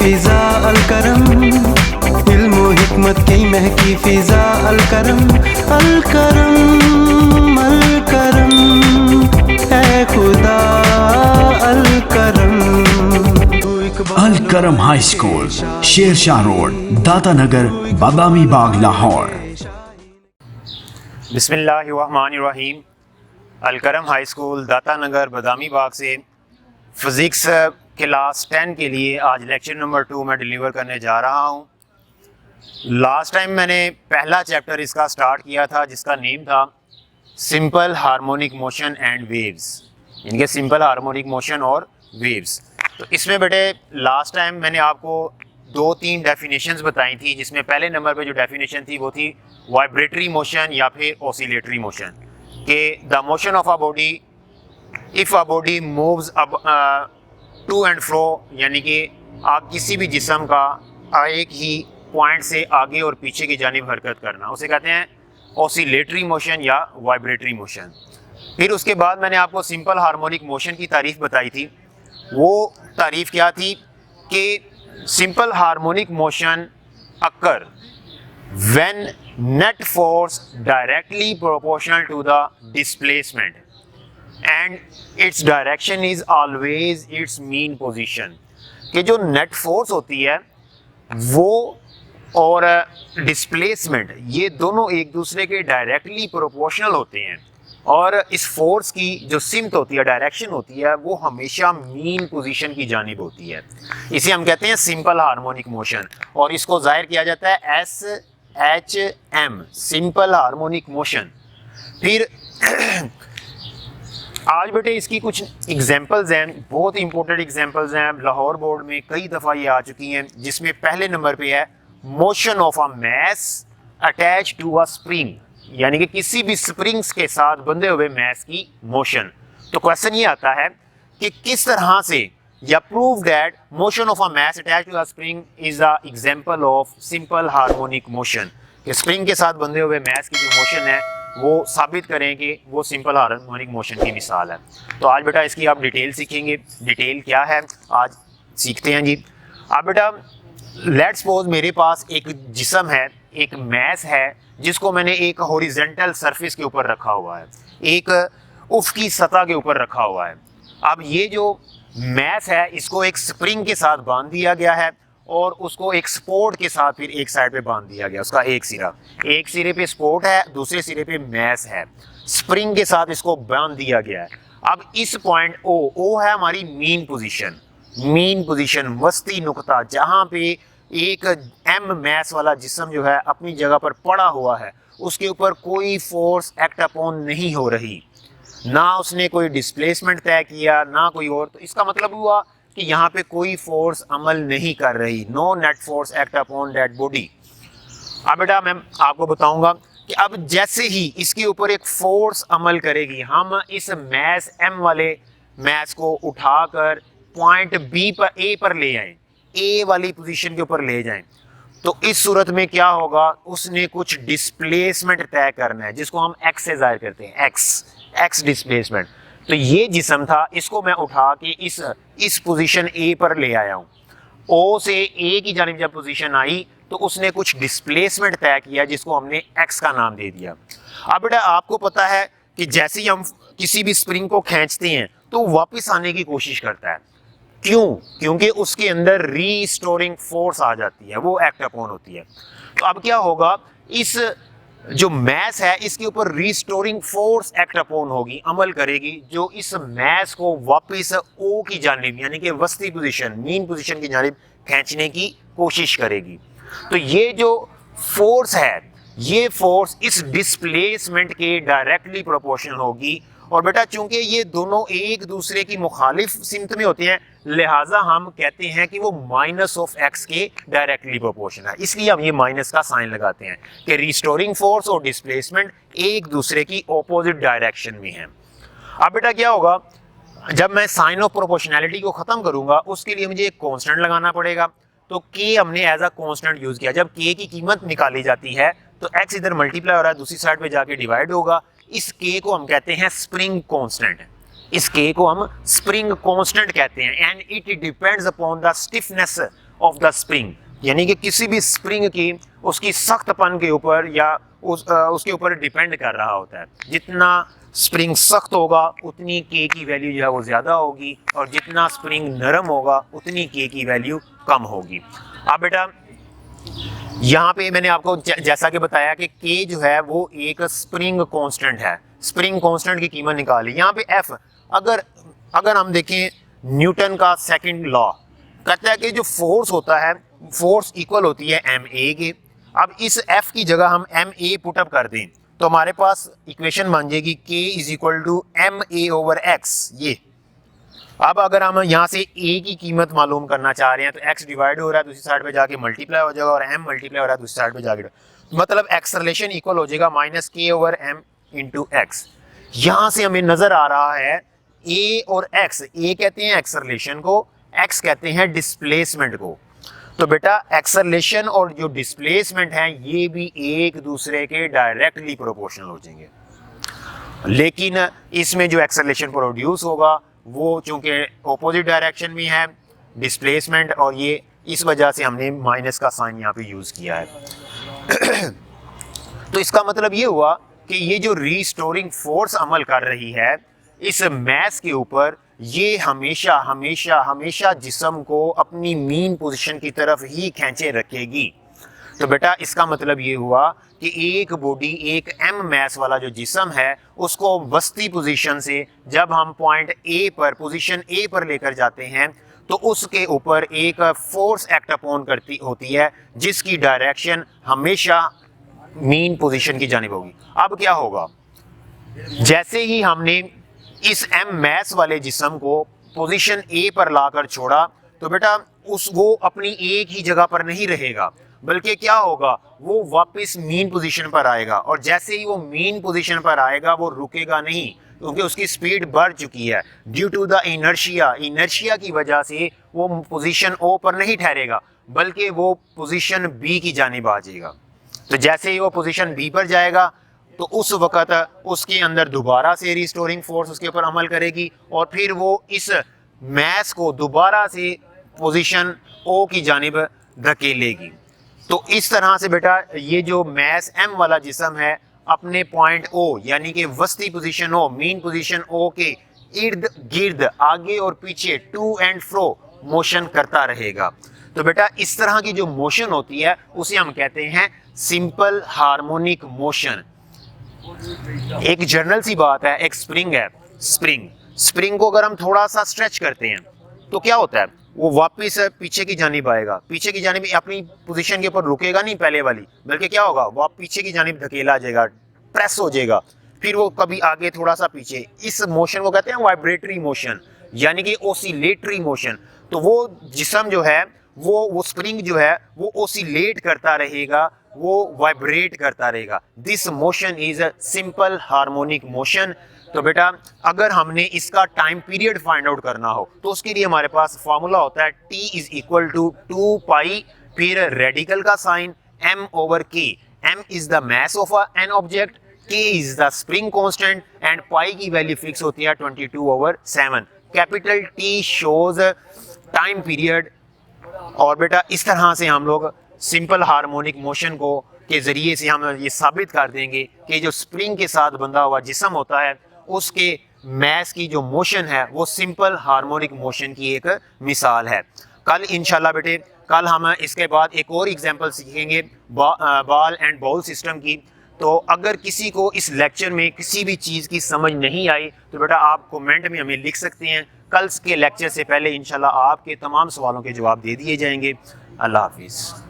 फिजा अलकरम, इल्म व हिकमत की महकी फिजा अलकरम, अलकरम अलकरम ऐ खुदा अलकरम। Alkaram high school, Shershah road, Data Nagar, Badami Bagh, Lahore. बिस्मिल्लाहिर्रहमानिर्रहीम। अलकरम हाई स्कूल, दाता नगर, बादामी बाग से फ़िज़िक्स क्लास 10 के लिए आज लेक्चर नंबर 2 मैं डिलीवर करने जा रहा हूँ। लास्ट टाइम मैंने पहला चैप्टर इसका स्टार्ट किया था जिसका नेम था simple harmonic motion and waves, इनके सिंपल हार्मोनिक मोशन और वेव्स। तो इसमें बेटे लास्ट टाइम मैंने आपको 2-3 डेफिनेशंस बताई थी, जिसमें पहले नंबर पे जो डेफिनेशन थी वो थी वाइब्रेटरी मोशन या फिर ऑसिलेटरी मोशन, कि the motion of a body if a body moves अब टू एंड फ्रो, यानी कि आप किसी भी जिस्म का एक ही पॉइंट से आगे और पीछे की जानिब हरकत करना, उसे कहते हैं ऑसिलेटरी मोशन या वाइब्रेटरी मोशन। फिर उसके बाद मैंने आपको सिंपल हार्मोनिक मोशन की तारीफ़ बताई थी। वो तारीफ़ क्या थी कि simple harmonic motion occur when net force directly proportional to the displacement and its direction is always its mean position, कि जो नेट फोर्स होती है वो और डिस्प्लेसमेंट ये दोनों एक दूसरे के डायरेक्टली प्रोपोर्शनल होते हैं, और इस फोर्स की जो सिमत होती है, डायरेक्शन होती है, वो हमेशा मीन पोजीशन की जानिब होती है। इसे हम कहते हैं सिंपल हार्मोनिक मोशन, और इसको जाहिर किया जाता है SHM, सिंपल हार्मोनिक मोशन। फिर आज बेटे इसकी कुछ एग्जांपल्स हैं, बहुत इंपॉर्टेंट एग्जांपल्स हैं, लाहौर बोर्ड में कई दफ़ा ये आ चुकी हैं, जिसमें पहले नंबर पे है motion of a mass attach to a spring, यानी कि किसी भी स्प्रिंग्स के साथ बंधे हुए मैस की मोशन। तो क्वेश्चन ये आता है कि किस तरह से या prove that motion of a mass attach to a spring is a example of simple harmonic motion, कि स्प्रिंग के साथ बंधे हुए मैस की जो मोशन है वो साबित करें कि वो सिंपल हार्मोनिक मोशन की मिसाल है। तो आज बेटा इसकी आप डिटेल सीखेंगे। डिटेल क्या है आज सीखते हैं जी। अब बेटा लेट्स सपोज मेरे पास एक जिस्म है, एक मैस है, जिसको मैंने एक हॉरिजॉन्टल सरफेस के ऊपर रखा हुआ है, एक उफ़क़ी सतह के ऊपर रखा हुआ है। अब ये जो मैस है इसको एक स्प्रिंग के साथ बांध दिया गया है और उसको एक सपोर्ट के साथ फिर एक साइड पे बांध दिया गया। उसका एक सिरे पे सपोर्ट है, दूसरे सिरे पे मैस है, स्प्रिंग के साथ इसको बांध दिया गया है। अब इस पॉइंट ओ है हमारी मीन पोजीशन, वस्ती नुकता, जहाँ पे एक एम मैस वाला जिस्म जो है अपनी जगह पर पड़ा हुआ है, उसके ऊपर कोई फोर्स एक्ट अपॉन नहीं हो रही, ना उसने कोई डिस्प्लेसमेंट तय किया ना कोई और। तो इसका मतलब हुआ कि यहाँ पे कोई फोर्स अमल नहीं कर रही, no net force act upon that body. अब बेटा मैं आपको बताऊंगा कि अब जैसे ही इसके ऊपर एक फोर्स अमल करेगी, हम इस मैस एम वाले मैस को उठाकर पॉइंट बी पर ए पर ले आए, ए वाली पोजीशन के ऊपर ले जाएं, तो इस सूरत में क्या होगा, उसने कुछ डिस्प्लेसमेंट तय करना है, जिसको हम एक्स से जाहिर करते हैं, एक्स डिस्प्लेसमेंट। तो ये जिस्म था, इसको मैं उठा के इस पोजीशन ए पर ले आया हूँ। ओ से ए की जानिब जब पोजीशन आई तो उसने कुछ डिस्प्लेसमेंट तय किया, जिसको हमने एक्स का नाम दे दिया। अब बेटा आपको पता है कि जैसे ही हम किसी भी स्प्रिंग को खींचते हैं तो वापस आने की कोशिश करता है। क्यों? क्योंकि उसके अंदर रीस्टोरिंग फोर्स आ जाती है, वो एक्ट अपॉन होती है। तो अब क्या होगा, इस जो मैस है इसके ऊपर रीस्टोरिंग फोर्स एक्ट अपॉन होगी, अमल करेगी, जो इस मैस को वापस ओ की जानिब यानी कि वस्ती पोजीशन, मीन पोजीशन की जानिब खींचने की कोशिश करेगी। तो ये जो फोर्स है, ये फोर्स इस डिस्प्लेसमेंट के डायरेक्टली प्रोपोर्शनल होगी। और बेटा चूंकि ये दोनों एक दूसरे की मुखालिफ सिमत में होते हैं, लिहाजा हम कहते हैं कि वो माइनस ऑफ एक्स के डायरेक्टली प्रोपोर्शनल है, इसलिए हम ये माइनस का साइन लगाते हैं कि रिस्टोरिंग फोर्स और डिस्प्लेसमेंट एक दूसरे की ऑपोजिट डायरेक्शन में है। अब बेटा क्या होगा, जब मैं साइन ऑफ प्रोपोर्शनैलिटी को खत्म करूंगा उसके लिए मुझे एक कांस्टेंट लगाना पड़ेगा। तो के हमने एज अ कांस्टेंट यूज किया। जब के की कीमत निकाली जाती है तो एक्स इधर मल्टीप्लाई हो रहा है, दूसरी साइड पे जाके डिवाइड होगा। इस के को हम कहते हैं स्प्रिंग कांस्टेंट, इस के को हम स्प्रिंग कांस्टेंट कहते हैं। And it depends upon the stiffness of the spring, यानी कि किसी भी स्प्रिंग की उसकी सख्तपन के ऊपर या उसके ऊपर डिपेंड कर रहा होता है। जितना स्प्रिंग सख्त होगा उतनी के की वैल्यू जो है वो ज़्यादा होगी, और जितना स्प्रिंग नरम होगा उतनी के की वैल्यू कम होगी। अब बेटा यहाँ पे मैंने आपको जैसा कि बताया कि के जो है वो एक स्प्रिंग कांस्टेंट है। स्प्रिंग कांस्टेंट की कीमत निकाली। यहाँ पे एफ, अगर हम देखें न्यूटन का सेकंड लॉ कहता है कि जो फोर्स होता है, फोर्स इक्वल होती है एम ए के। अब इस एफ की जगह हम एम ए पुटअप कर दें तो हमारे पास इक्वेशन बन जाएगी k is equal to m a over x. ये अब अगर हम यहाँ से ए की कीमत मालूम करना चाह रहे हैं तो एक्स डिवाइड हो रहा है, दूसरी साइड पे जाके मल्टीप्लाई हो जाएगा, और एम मल्टीप्लाई हो रहा है दूसरी साइड पे जाके, मतलब एक्सेलरेशन इक्वल हो जाएगा माइनस के ओवर एम इंटू एक्स। यहाँ से हमें नजर आ रहा है ए और एक्स, ए कहते हैं एक्सेलरेशन को, एक्स कहते हैं डिस्प्लेसमेंट को। तो बेटा एक्सेलरेशन और जो डिस्प्लेसमेंट है ये भी एक दूसरे के डायरेक्टली प्रोपोर्शनल हो जाएंगे, लेकिन इसमें जो एक्सेलरेशन प्रोड्यूस होगा वो चूंकि ऑपोजिट डायरेक्शन में है डिस्प्लेसमेंट, और ये इस वजह से हमने माइनस का साइन यहाँ पे यूज किया है। तो इसका मतलब ये हुआ कि ये जो रीस्टोरिंग फोर्स अमल कर रही है इस मैस के ऊपर, ये हमेशा हमेशा हमेशा जिस्म को अपनी मीन पोजीशन की तरफ ही खींचे रखेगी। तो बेटा इसका मतलब ये हुआ कि एक बॉडी, एक एम मैस वाला जो जिस्म है उसको वस्ती पोजीशन से जब हम पॉइंट ए पर, पोजीशन ए पर लेकर जाते हैं तो उसके ऊपर एक फोर्स एक्ट अपॉन करती होती है जिसकी डायरेक्शन हमेशा मीन पोजीशन की जानिब होगी। अब क्या होगा, जैसे ही हमने इस एम मैस वाले जिस्म को पोजीशन ए पर लाकर छोड़ा तो बेटा वो अपनी एक ही जगह पर नहीं रहेगा, बल्कि क्या होगा, वो वापस मीन पोजीशन पर आएगा, और जैसे ही वो मीन पोजीशन पर आएगा वो रुकेगा नहीं क्योंकि उसकी स्पीड बढ़ चुकी है। ड्यू टू द इनर्शिया की वजह से वो पोजीशन ओ पर नहीं ठहरेगा बल्कि वो पोजीशन बी की जानिब आ जाएगा। तो जैसे ही वो पोजीशन बी पर जाएगा तो उस वक़्त उसके अंदर दोबारा से रिस्टोरिंग फोर्स उसके ऊपर अमल करेगी और फिर वो इस मैस को दोबारा से पोजीशन ओ की जानिब धकेलेगी। तो इस तरह से बेटा ये जो मैस एम वाला जिस्म है अपने पॉइंट ओ यानी कि वस्ती पोजीशन ओ, मीन पोजीशन ओ के इर्द गिर्द आगे और पीछे टू एंड फ्रो मोशन करता रहेगा। तो बेटा इस तरह की जो मोशन होती है उसे हम कहते हैं सिंपल हार्मोनिक मोशन। एक जनरल सी बात है, एक स्प्रिंग है, स्प्रिंग को अगर हम थोड़ा सा स्ट्रेच करते हैं तो क्या होता है, वो वापस पीछे की जानिब आएगा, पीछे की जानिब अपनी पोजीशन के ऊपर रुकेगा नहीं पहले वाली, बल्कि क्या होगा, वो पीछे की जानिब धकेला जाएगा, प्रेस हो जाएगा, फिर वो कभी आगे थोड़ा सा पीछे। इस मोशन को कहते हैं वाइब्रेटरी मोशन यानी कि ओसिलेटरी मोशन। तो वो जिस्म जो है वो स्प्रिंग जो है वो ओसिलेट करता रहेगा, वो वाइब्रेट करता रहेगा। This motion is a simple harmonic motion. तो बेटा अगर हमने इसका टाइम पीरियड फाइंड आउट करना हो तो उसके लिए हमारे पास फॉर्मूला होता है T is equal to 2 pi, फिर रेडिकल का sign m over k। m is the mass of an object, k is the spring constant and pi की वैल्यू फिक्स होती है 22/7। Capital T shows time period. और बेटा इस तरह से हम लोग सिंपल हार्मोनिक मोशन को के जरिए से हम ये साबित कर देंगे कि जो स्प्रिंग के साथ बंधा हुआ जिस्म होता है उसके मैस की जो मोशन है वो सिंपल हार्मोनिक मोशन की एक मिसाल है। कल इंशाल्लाह बेटे, कल हम इसके बाद एक और एग्जांपल सीखेंगे बॉल एंड बाउल सिस्टम की। तो अगर किसी को इस लेक्चर में किसी भी चीज़ की समझ नहीं आई तो बेटा आप कमेंट में हमें लिख सकते हैं। कल के लेक्चर से पहले इंशाल्लाह आपके तमाम सवालों के जवाब दे दिए जाएंगे। अल्लाह हाफिज़।